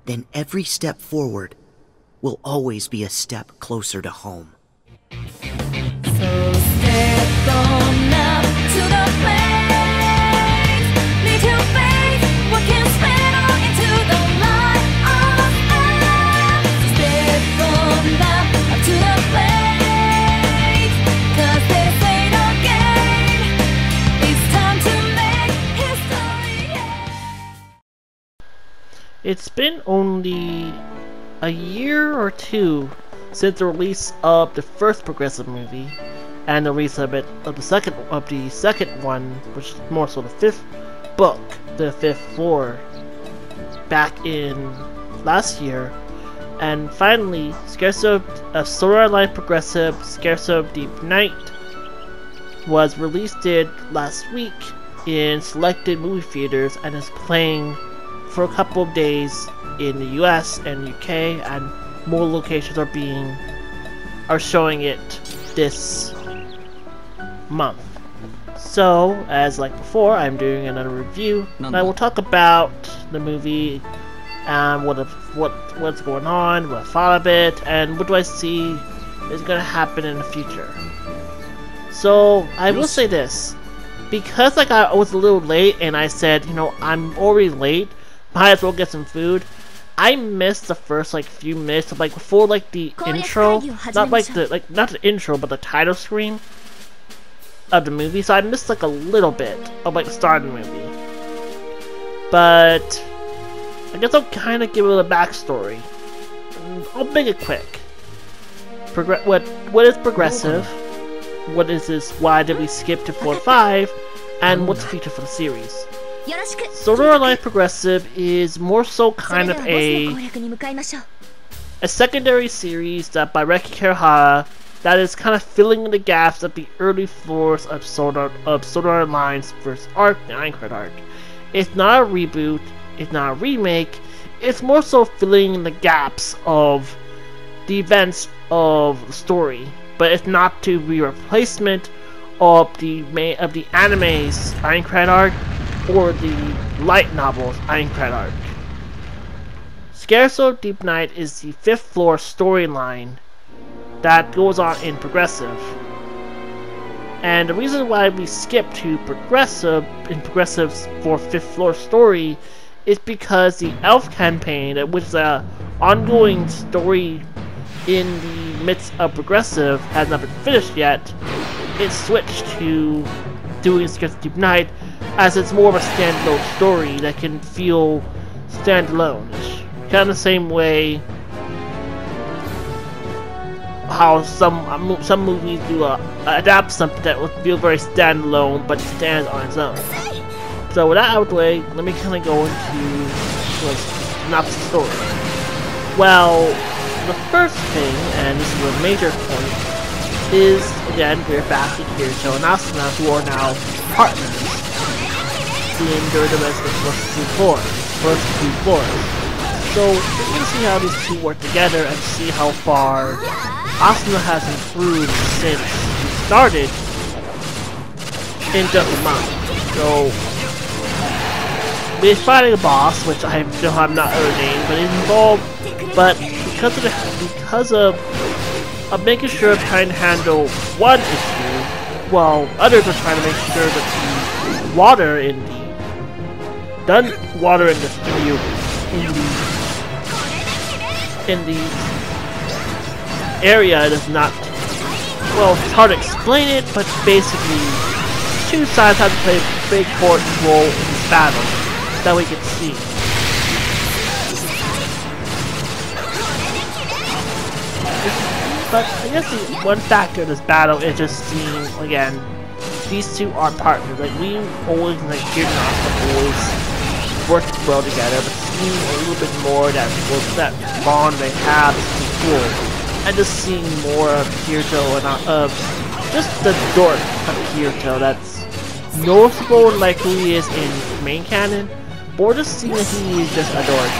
then every step forward will always be a step closer to home. So step on up to the place. Need to face what can spill into the light of us. So step on up to the place. 'Cause this ain't a game. It's time to make history. It's been only a year or two since the release of the first Progressive movie, and the release of the second one, which is more so the fifth book, The Fifth Floor, back in last year. And finally, Scherzo, a storyline Progressive Scherzo Deep Night, was released last week in selected movie theaters and is playing for a couple of days in the US and UK, and more locations are showing it this month. So, as like before, I'm doing another review, and I will talk about the movie, and what's going on, what I thought of it, and what do I see is going to happen in the future. So, I will say this, because I was a little late, and I said, I'm already late, might as well get some food. I missed the first few minutes of before the intro, not the intro, but the title screen of the movie. So I missed a little bit of the start of the movie. But I guess I'll kind of give it a backstory. I'll make it quick. What is Progressive? What is this? Why did we skip to 4 and 5? And what's the future for the series? Sword Art Online Progressive is more so kind of a secondary series that by Reki Kirihara that is kind of filling in the gaps of the early floors of Sword Art Online's first arc, the Aincrad arc. It's not a reboot, it's not a remake, it's more so filling in the gaps of the events of the story, but it's not to be a replacement of the anime's Aincrad arc or the light novel's Aincrad arc. Scherzo Deep Night is the fifth floor storyline that goes on in Progressive. And the reason why we skip to Progressive's fifth floor story is because the Elf campaign, which is an ongoing story in the midst of Progressive, has not been finished yet. It switched to doing Scherzo Deep Night, as it's more of a standalone story that can feel standalone-ish. Kind of the same way how some movies do adapt something that would feel very standalone, but stands on its own. So with that out of the way, let me kind of go into the synopsis story. Well, the first thing, and this is a major point, is again we're back to Kirito and Asuna, who are now partners during the rest of the first two floors. So we're going to see how these two work together and see how far Asuna has improved since he started in just a month. So we're fighting a boss, which I still have not heard a name, but it's involved. But because of making sure of trying to handle one issue, while others are trying to make sure that the water in the area does not, well, it's hard to explain it, but basically two sides have to play a big important role in this battle that we can see. But I guess the one factor in this battle is just seeing, again, these two are partners. We always, Kirito and Asuna always work well together, but seeing a little bit more that bond they have is pretty cool. And just seeing more of Kirito and of just the dork of Kirito that's noticeable who he is in main canon, or just seeing that he is just a dork,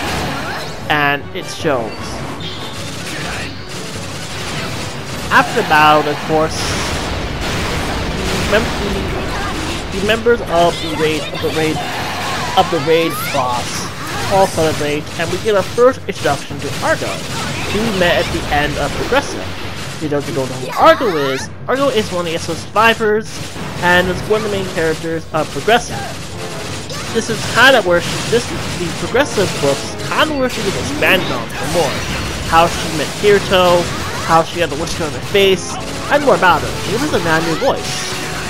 and it shows. After the battle, of course, the members of the raid boss all celebrate, and we get our first introduction to Argo, who we met at the end of Progressive. You don't know who Argo is. Argo is one of the ESO survivors, and is one of the main characters of Progressive. This is kind of where the Progressive books kind of where she was expanded on for more. How she met Kirito, how she had the whisker on her face, and more about her. She was a new voice.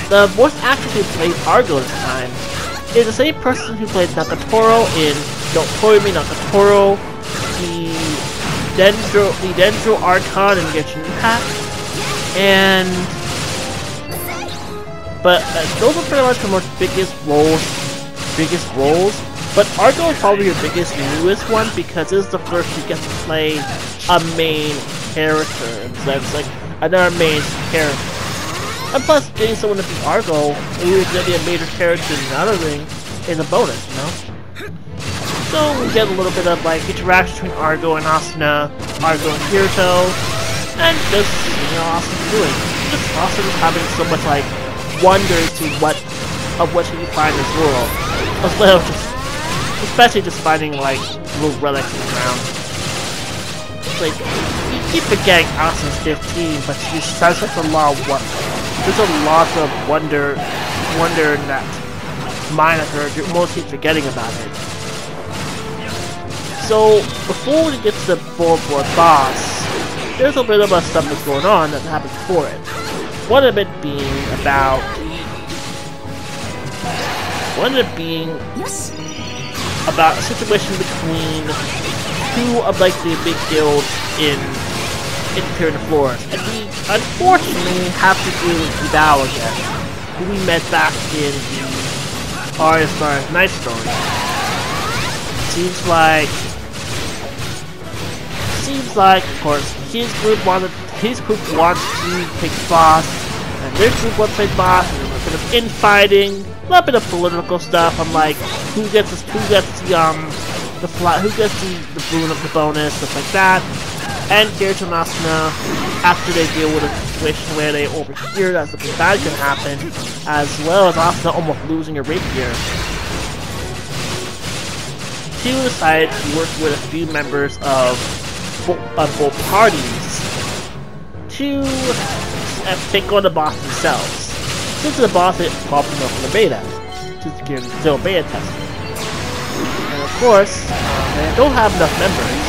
The voice actor who played Argo this time is the same person who played Nagatoro in Don't Toy Me Nagatoro, the Dendro Archon in Genshin Impact, and those are pretty much her most biggest roles. But Argo is probably her biggest newest one because this is the first she gets to play a main character instead of like another main character. And plus, getting someone to be Argo, who is going to be a major character in another ring, is a bonus, you know? So we get a little bit of like interaction between Argo and Asuna, Argo and Kirito, and just, you know, Asuna doing. Just Asuna having so much like wonder to what she can find in this world. As well, especially just finding like little relics in the ground. Like, you keep forgetting Asuna's 15, but she has such a lot of there's a lot of wonder in that mind of her. You're mostly forgetting about it. So before we get to the board boss, there's a bit of stuff that's going on that happened before it. One of it being about a situation between two of like the big guilds in Imperial Forest, and we unfortunately have to deal with Idao again, who we met back in the Arias Night Story. Seems like, of course, his group wants to pick boss, and their group wants to pick boss, and there's a bit of infighting, a little bit of political stuff. I'm like, who gets the bonus, stuff like that. And Kirito and Asuna, after they deal with a situation where they overhear that something bad can happen, as well as Asuna almost losing her rapier, she decided to work with a few members of both parties to take on the boss themselves. Since the boss is popping up in the beta, since it's still beta testing. And of course, they don't have enough members.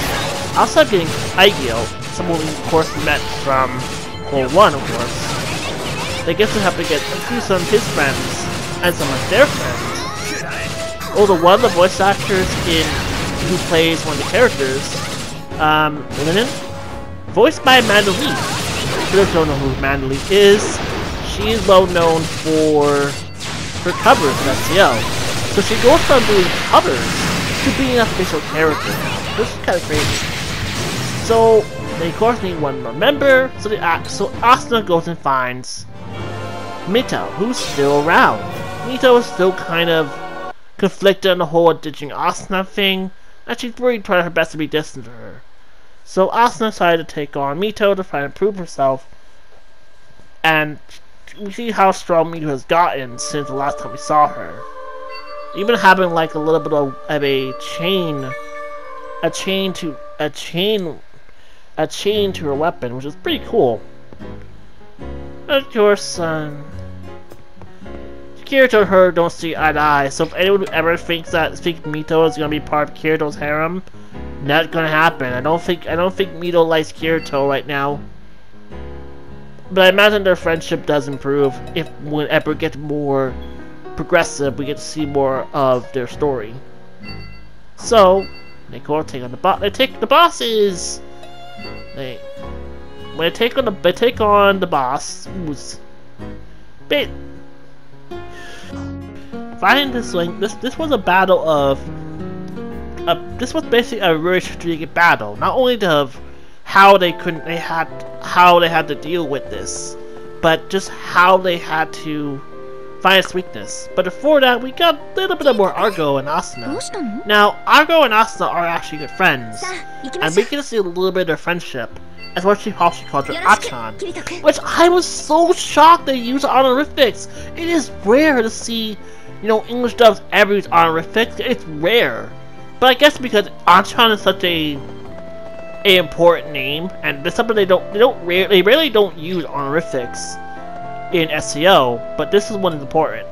Outside getting Aigyo, someone we of course met from Core 1 of course, they get to have to get through some of his friends and some of their friends. Although one of the voice actors who plays one of the characters, Linen, voiced by Amanda Lee. If you don't know who Amanda Lee is, she is well known for her covers in SCL. So she goes from doing covers to being an official character now, which is kind of crazy. So they of course need one more member, so Asuna goes and finds Mito, who's still around. Mito is still kind of conflicted on the whole ditching Asuna thing, and she's really trying her best to be distant to her. So Asuna decided to take on Mito to try and prove herself, and we see how strong Mito has gotten since the last time we saw her. Even having like a little bit of a chain to her weapon, which is pretty cool. Of course, Kirito and her don't see eye to eye, so if anyone ever thinks Mito is gonna be part of Kirito's harem, not gonna happen. I don't think Mito likes Kirito right now. But I imagine their friendship does improve if whenever it gets more progressive, we get to see more of their story. So they go take on the boss. They take on the boss. Who's finding this link. This was a battle of. This was basically a very strategic battle. Not only of how they had to deal with this, but just how they had to find its weakness. But before that, we got a little bit more Argo and Asuna. Now, Argo and Asuna are actually good friends, and we can see a little bit of their friendship, as what she called her Achan, which I was so shocked they used honorifics. It is rare to see, English dubs ever use honorifics. It's rare. But I guess because Achan is such a important name, and it's something they rarely don't use honorifics in SEO, but this is one that's important.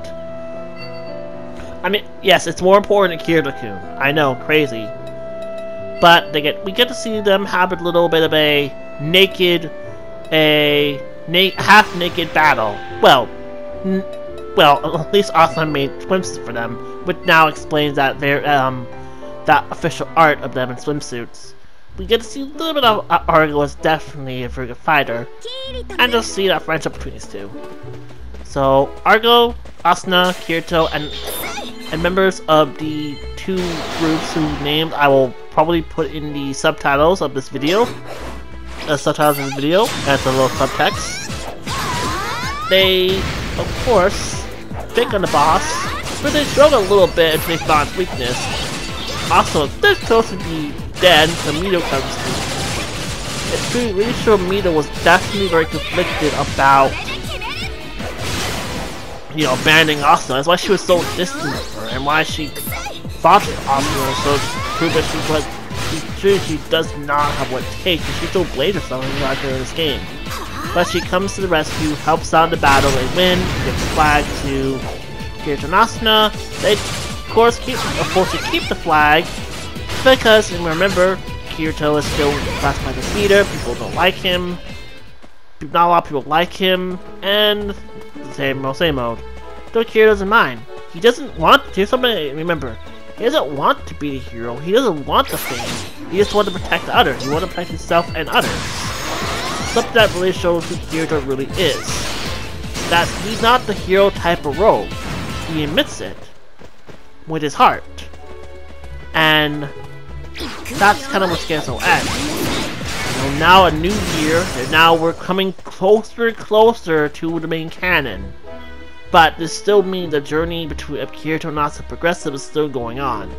I mean, yes, it's more important than Kirito-kun. I know, crazy. But we get to see them have a little bit of a half-naked battle. Well, at least Asuna made swimsuits for them, which now explains that they're that official art of them in swimsuits. We get to see a little bit of Argo is definitely a very good fighter, and just see that friendship between these two. So Argo, Asuna, Kirito, and members of the two groups whose names I will probably put in the subtitles of this video, as a little subtext. They, of course, pick on the boss, but they struggle a little bit until they find weakness. Also, they're supposed to be dead until Mito comes to. It's really sure Mito was definitely very conflicted about, abandoning Asuna. That's why she was so distant of her, and why she fought Asuna so to prove that she does not have what it takes, and she still blames herself in this game. But she comes to the rescue, helps out in the battle, they win, gives the flag to Kirito and Asuna. They, of course, keep the flag, because, remember, Kirito is still classified as leader, people don't like him, not a lot of people like him, and same old. Though Kirito doesn't mind. He doesn't want to, remember, he doesn't want to be the hero, he doesn't want the fame, he just wants to protect others, he wants to protect himself and others. Something that really shows who Kirito really is. That he's not the hero type of role. He admits it with his heart. And that's kind of what Scherzo ends. Now a new year, and now we're coming closer and closer to the main canon. But this still means the journey between Kirito and Asuna Progressive is still going on.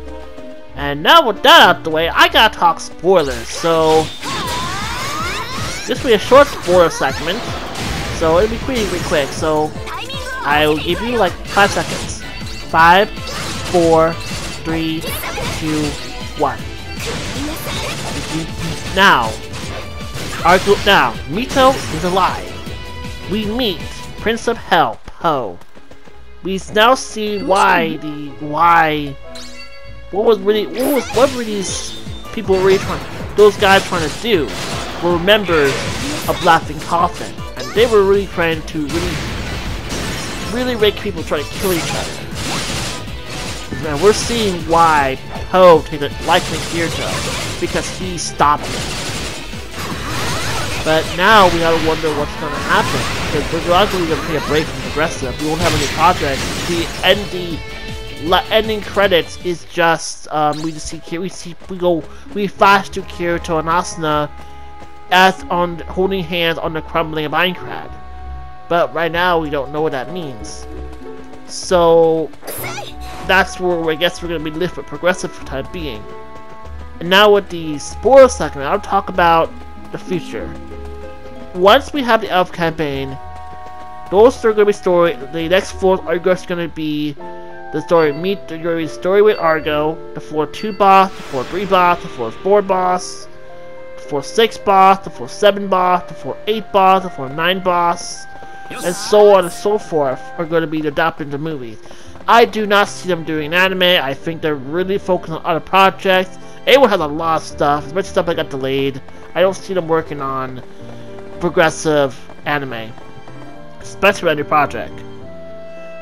And now with that out the way, I gotta talk spoilers, so this will be a short spoiler segment, so it'll be pretty quick, so I will give you like 5 seconds. 5, 4, 3, 2, 1. Now, Mito is alive. We meet Prince of Hell, Po. We now see what were these people really those guys trying to do? Were members of Laughing Coffin, and they were really trying to really make people try to kill each other. And we're seeing why Po takes a liking to Kirito, because he stopped it. But now we gotta wonder what's gonna happen, because we're likely gonna take a break from Progressive. We won't have any projects. The ending credits is just we flash to Kirito and Asuna as holding hands on the crumbling of Minecraft. But right now we don't know what that means. So that's where I guess we're gonna be left with Progressive for the time being. And now with the spoiler segment, I'll talk about the future. Once we have the Elf campaign, those are gonna be the next 4 are just gonna be the story with Argo, the floor 2 boss, the floor 3 boss, the floor 4 boss, the floor 6 boss, the floor 7 boss, the floor 8 boss, the floor 9 boss, and so on and so forth are going to be adapted into movies. I do not see them doing anime. I think they're really focused on other projects. A1 has a lot of stuff, especially stuff that got delayed. I don't see them working on progressive anime, especially on a new project.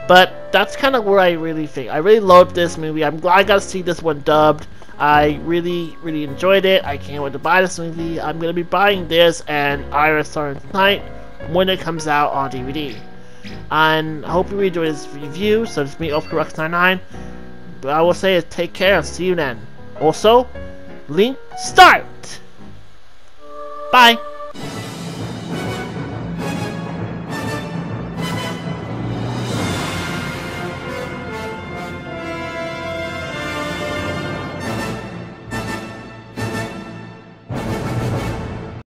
But that's kind of where I really think. I really loved this movie. I'm glad I got to see this one dubbed. I really enjoyed it. I can't wait to buy this movie. I'm going to be buying this and Iris starting tonight when it comes out on DVD. And I hope you enjoyed this review. So it's me, Roxas99. But I will say is take care and see you then. Also, link start! Bye!